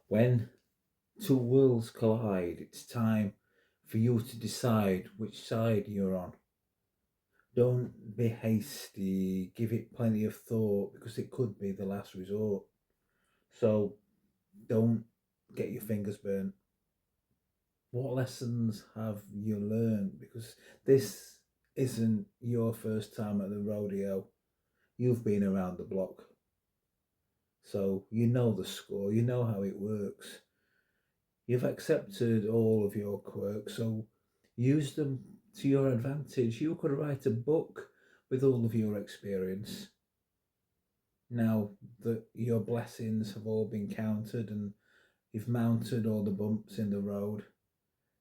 When two worlds collide, it's time for you to decide which side you're on. Don't be hasty, give it plenty of thought because it could be the last resort. So don't get your fingers burnt. What lessons have you learned? Because this isn't your first time at the rodeo. You've been around the block. So you know the score, you know how it works. You've accepted all of your quirks, so use them to your advantage. You could write a book with all of your experience. Now that your blessings have all been counted and you've mounted all the bumps in the road,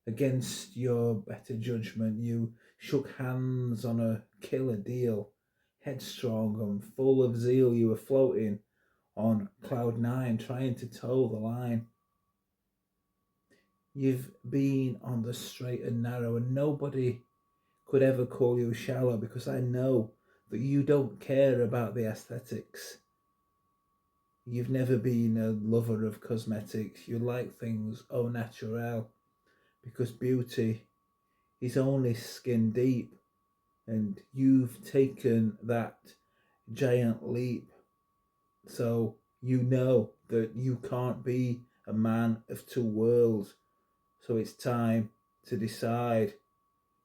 against your better judgment, you shook hands on a killer deal. Headstrong and full of zeal, you were floating on cloud nine, trying to toe the line. You've been on the straight and narrow, and nobody could ever call you shallow because I know that you don't care about the aesthetics. You've never been a lover of cosmetics. You like things au naturel because beauty is only skin deep, and you've taken that giant leap. So you know that you can't be a man of two worlds. So it's time to decide.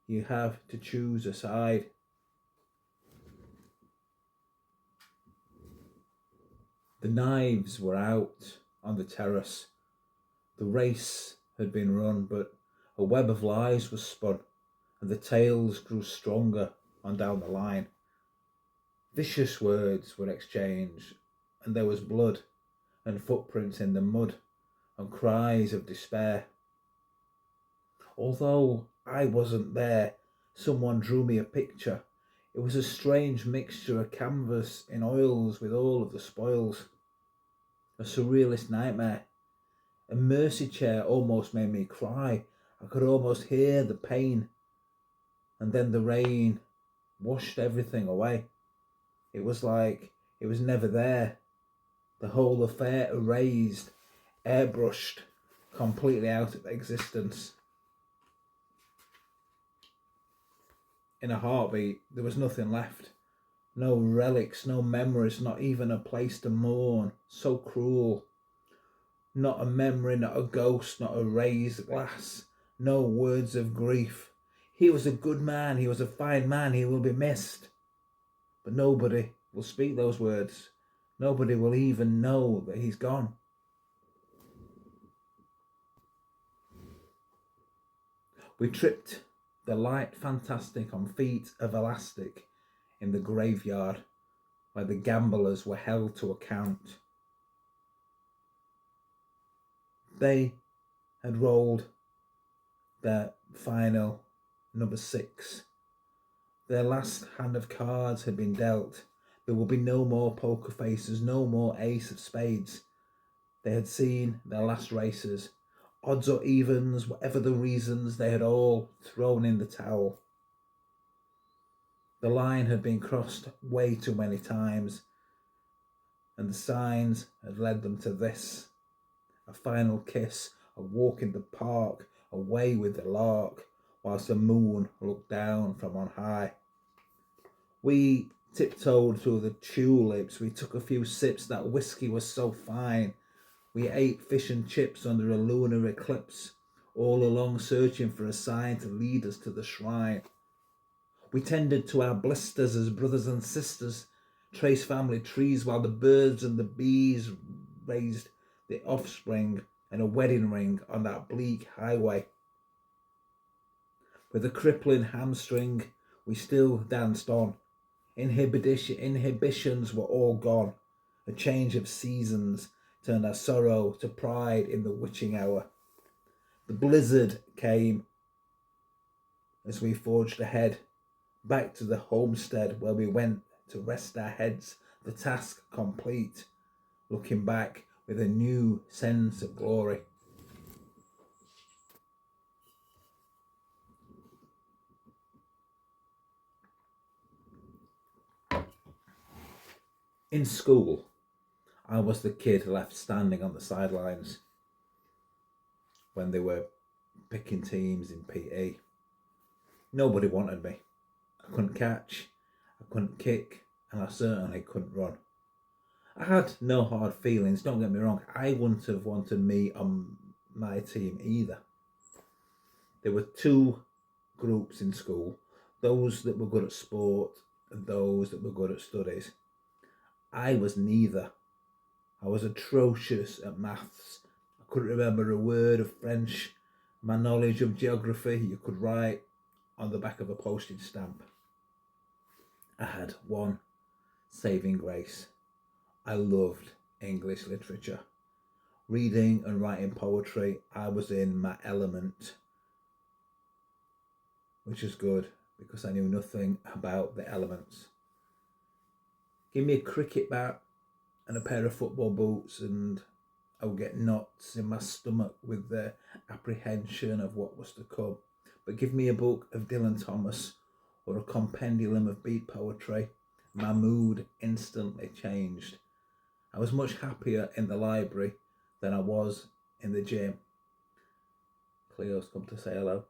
You have to choose a side. The knives were out on the terrace. The race had been run, but a web of lies was spun, and the tales grew stronger on down the line. Vicious words were exchanged, and there was blood and footprints in the mud and cries of despair. Although I wasn't there, someone drew me a picture. It was a strange mixture of canvas in oils with all of the spoils. A surrealist nightmare. A mercy chair almost made me cry. I could almost hear the pain. And then the rain washed everything away. It was like it was never there. The whole affair erased, airbrushed, completely out of existence. In a heartbeat, there was nothing left. No relics, no memories, not even a place to mourn. So cruel. Not a memory, not a ghost, not a raised glass. No words of grief. He was a good man, he was a fine man, he will be missed. But nobody will speak those words. Nobody will even know that he's gone. We tripped the light fantastic on feet of elastic in the graveyard where the gamblers were held to account. They had rolled their final number 6. Their last hand of cards had been dealt. There would be no more poker faces, no more ace of spades. They had seen their last races. Odds or evens, whatever the reasons, they had all thrown in the towel. The line had been crossed way too many times, and the signs had led them to this. A final kiss, a walk in the park, away with the lark, whilst the moon looked down from on high. We tiptoed through the tulips, we took a few sips, that whiskey was so fine. We ate fish and chips under a lunar eclipse, all along searching for a sign to lead us to the shrine. We tended to our blisters as brothers and sisters, traced family trees while the birds and the bees raised the offspring and a wedding ring on that bleak highway. With a crippling hamstring, we still danced on. Inhibitions were all gone. A change of seasons turned our sorrow to pride in the witching hour. The blizzard came as we forged ahead, back to the homestead where we went to rest our heads, the task complete, looking back with a new sense of glory. In school, I was the kid left standing on the sidelines. when they were picking teams in PE. Nobody wanted me. I couldn't catch, I couldn't kick, and I certainly couldn't run. I had no hard feelings, don't get me wrong. I wouldn't have wanted me on my team either. There were two groups in school, those that were good at sport and those that were good at studies. I was neither. I was atrocious at maths. I couldn't remember a word of French. My knowledge of geography you could write on the back of a postage stamp. I had one saving grace. I loved English literature. Reading and writing poetry, I was in my element, which is good because I knew nothing about the elements. Give me a cricket bat and a pair of football boots and I would get knots in my stomach with the apprehension of what was to come. But give me a book of Dylan Thomas or a compendium of beat poetry, my mood instantly changed. I was much happier in the library than I was in the gym. Cleo's come to say hello.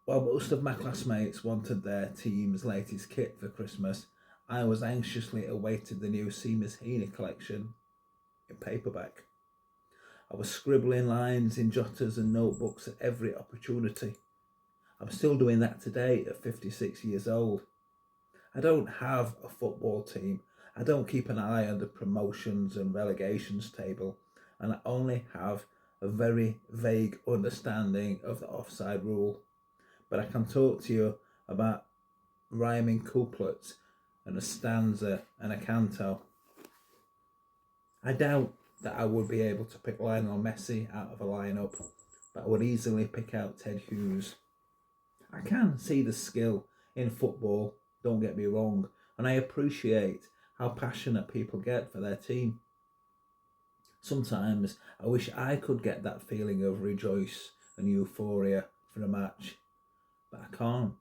While most of my classmates wanted their team's latest kit for Christmas, I was anxiously awaited the new Seamus Heaney collection in paperback. I was scribbling lines in jotters and notebooks at every opportunity. I'm still doing that today at 56 years old. I don't have a football team. I don't keep an eye on the promotions and relegations table, and I only have a very vague understanding of the offside rule. But I can talk to you about rhyming couplets and a stanza and a canto. I doubt that I would be able to pick Lionel Messi out of a lineup, but I would easily pick out Ted Hughes. I can see the skill in football, don't get me wrong, and I appreciate how passionate people get for their team. Sometimes I wish I could get that feeling of rejoice and euphoria for a match, but I can't.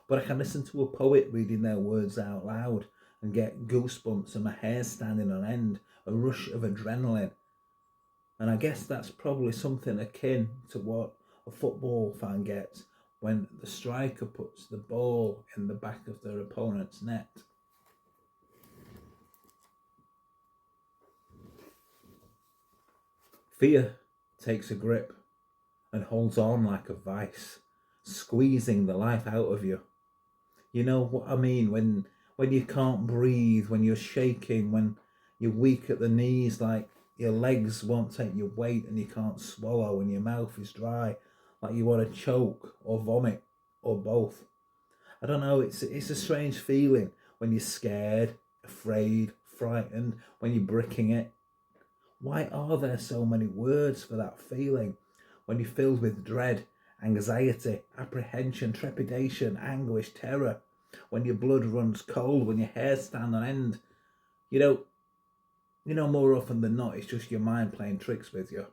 But I can listen to a poet reading their words out loud and get goosebumps and my hair standing on end, a rush of adrenaline. And I guess that's probably something akin to what a football fan gets when the striker puts the ball in the back of their opponent's net. Fear takes a grip and holds on like a vice, squeezing the life out of you. You know what I mean? When you can't breathe, when you're shaking, when you're weak at the knees, like your legs won't take your weight and you can't swallow and your mouth is dry, like you want to choke or vomit or both. I don't know, it's a strange feeling when you're scared, afraid, frightened, when you're bricking it. Why are there so many words for that feeling when you're filled with dread, anxiety, apprehension, trepidation, anguish, terror, when your blood runs cold, when your hair stands on end? You know, more often than not, it's just your mind playing tricks with you.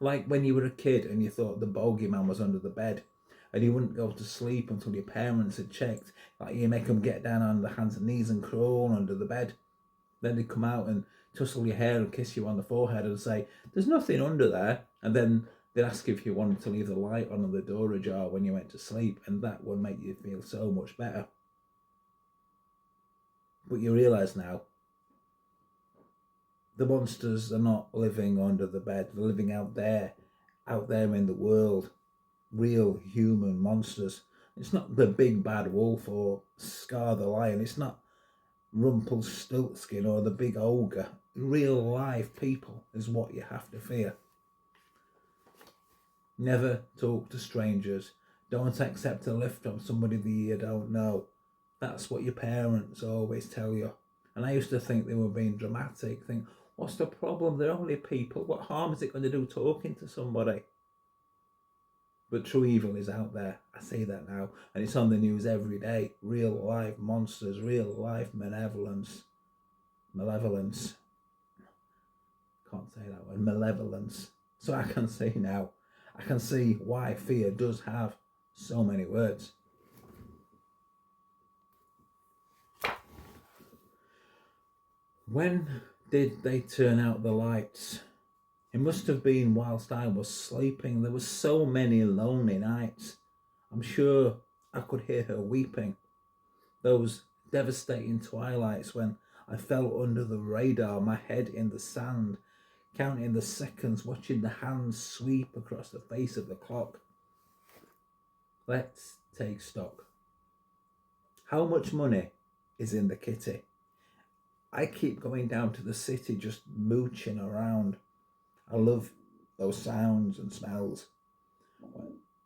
Like when you were a kid and you thought the bogeyman was under the bed and you wouldn't go to sleep until your parents had checked. Like you make them get down on their hands and knees and crawl under the bed. Then they'd come out and tussle your hair and kiss you on the forehead and say, there's nothing under there. And then they'd ask if you wanted to leave the light on and the door ajar when you went to sleep, and that would make you feel so much better. But you realise now, the monsters are not living under the bed, they're living out there in the world. Real human monsters. It's not the big bad wolf or Scar the lion, it's not Rumpelstiltskin or the big ogre. Real live people is what you have to fear. Never talk to strangers. Don't accept a lift from somebody that you don't know. That's what your parents always tell you. And I used to think they were being dramatic. Think, what's the problem? They're only people. What harm is it going to do talking to somebody? But true evil is out there. I say that now. And it's on the news every day. Real life monsters, real life malevolence. Can't say that word. Malevolence. So I can see now. I can see why fear does have so many words. When did they turn out the lights? It must have been whilst I was sleeping. There were so many lonely nights. I'm sure I could hear her weeping. Those devastating twilights when I fell under the radar, my head in the sand, counting the seconds, watching the hands sweep across the face of the clock. Let's take stock. How much money is in the kitty? I keep going down to the city, just mooching around. I love those sounds and smells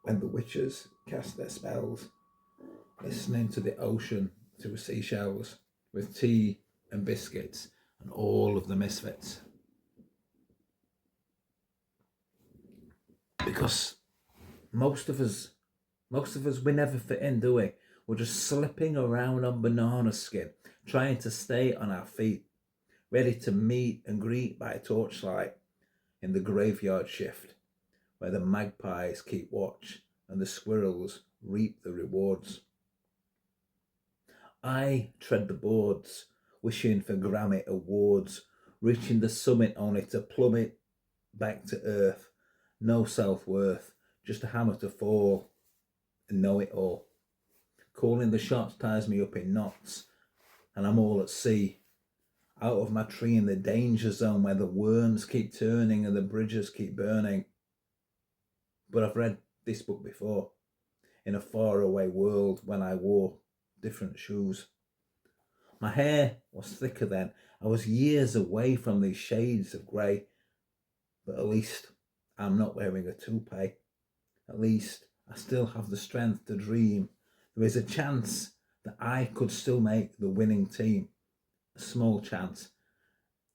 when the witches cast their spells, listening to the ocean through seashells with tea and biscuits and all of the misfits. Because most of us, we never fit in, do we? We're just slipping around on banana skin, trying to stay on our feet, ready to meet and greet by torchlight in the graveyard shift, where the magpies keep watch and the squirrels reap the rewards. I tread the boards, wishing for Grammy awards, reaching the summit only to plummet back to earth. No self-worth, just a hammer to fall and know it all. Calling the shots ties me up in knots, and I'm all at sea, out of my tree in the danger zone where the worms keep turning and the bridges keep burning. But I've read this book before, in a faraway world when I wore different shoes. My hair was thicker then. I was years away from these shades of grey. But at least I'm not wearing a toupee. At least I still have the strength to dream. There is a chance that I could still make the winning team. A small chance,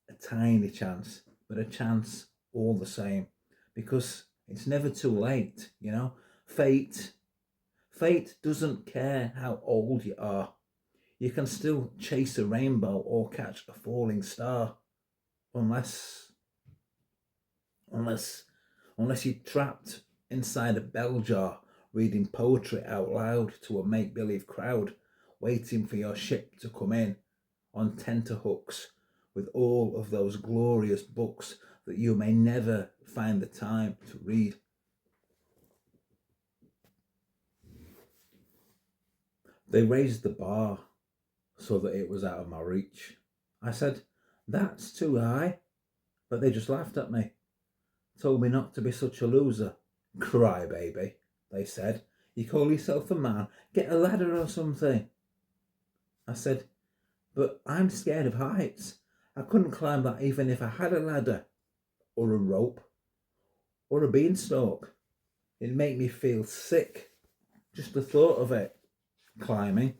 a tiny chance, but a chance all the same. Because it's never too late, you know. Fate doesn't care how old you are. You can still chase a rainbow or catch a falling star. Unless you're trapped inside a bell jar, reading poetry out loud to a make-believe crowd, waiting for your ship to come in on tenterhooks with all of those glorious books that you may never find the time to read. They raised the bar so that it was out of my reach. I said, "That's too high," but they just laughed at me. Told me not to be such a loser. "Cry, baby," they said. "You call yourself a man? Get a ladder or something." I said, "But I'm scared of heights. I couldn't climb that even if I had a ladder, or a rope, or a beanstalk. It'd make me feel sick, just the thought of it. Climbing.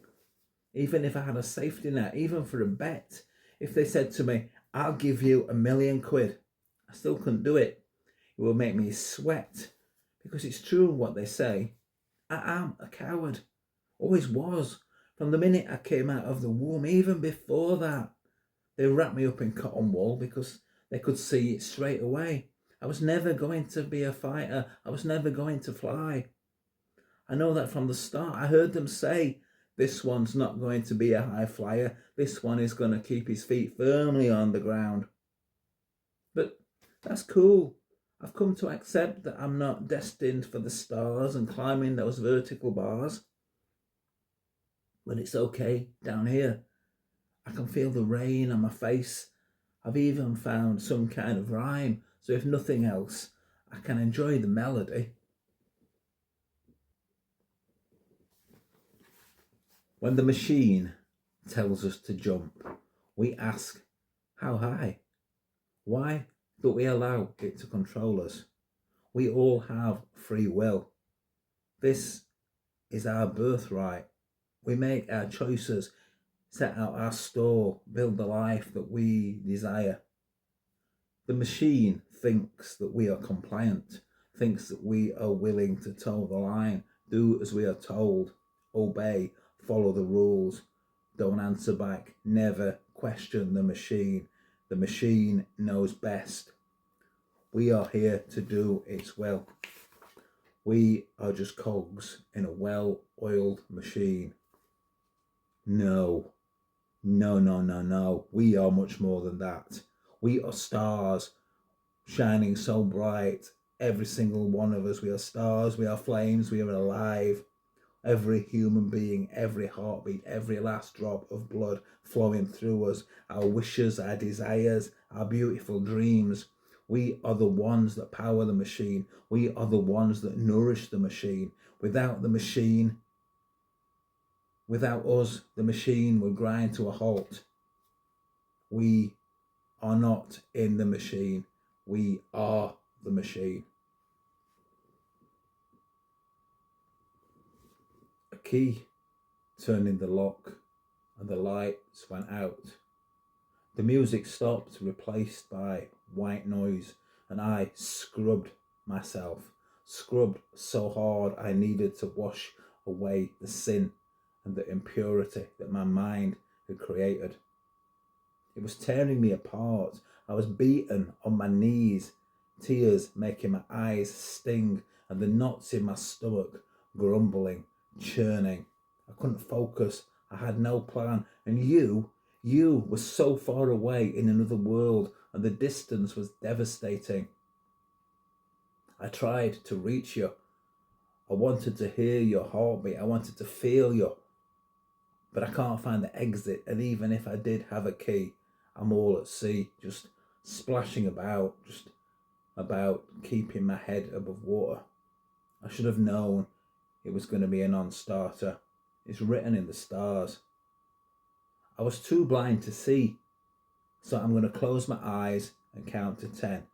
Even if I had a safety net, even for a bet. If they said to me, 'I'll give you £1,000,000, I still couldn't do it. It will make me sweat, because it's true what they say. I am a coward. Always was. From the minute I came out of the womb, even before that. They wrapped me up in cotton wool because they could see it straight away. I was never going to be a fighter. I was never going to fly. I know that from the start. I heard them say, this one's not going to be a high flyer. This one is going to keep his feet firmly on the ground. But that's cool. I've come to accept that I'm not destined for the stars and climbing those vertical bars. But it's okay down here. I can feel the rain on my face. I've even found some kind of rhyme, so if nothing else, I can enjoy the melody. When the machine tells us to jump, we ask, how high? Why don't we allow it to control us? We all have free will. This is our birthright. We make our choices, set out our stall, build the life that we desire. The machine thinks that we are compliant, thinks that we are willing to toe the line, do as we are told, obey, follow the rules, don't answer back, never question the machine. The machine knows best. We are here to do its will. We are just cogs in a well-oiled machine. No. We are much more than that. We are stars shining so bright. Every single one of us, we are stars, we are flames, we are alive. Every human being, every heartbeat, every last drop of blood flowing through us, our wishes, our desires, our beautiful dreams. We are the ones that power the machine. We are the ones that nourish the machine. Without the machine, without us, the machine would grind to a halt. We are not in the machine. We are the machine. A key turned in the lock and the lights went out. The music stopped, replaced by white noise, and I scrubbed myself. Scrubbed so hard I needed to wash away the sin and the impurity that my mind had created. It was tearing me apart. I was beaten on my knees, tears making my eyes sting, and the knots in my stomach grumbling, churning. I couldn't focus. I had no plan. And you were so far away in another world, and the distance was devastating. I tried to reach you. I wanted to hear your heartbeat. I wanted to feel you. But I can't find the exit. And even if I did have a key, I'm all at sea, just splashing about, just about keeping my head above water. I should have known it was going to be a non-starter. It's written in the stars. I was too blind to see, so I'm going to close my eyes and count to 10.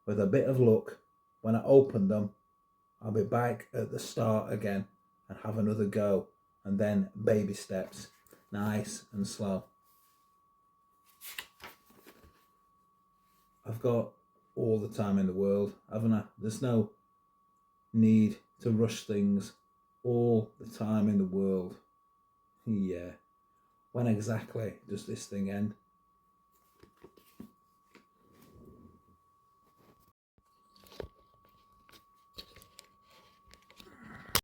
With a bit of luck, when I open them, I'll be back at the start again and have another go, and then baby steps, nice and slow. I've got all the time in the world, haven't I? There's no need to rush things. All the time in the world. Yeah. When exactly does this thing end?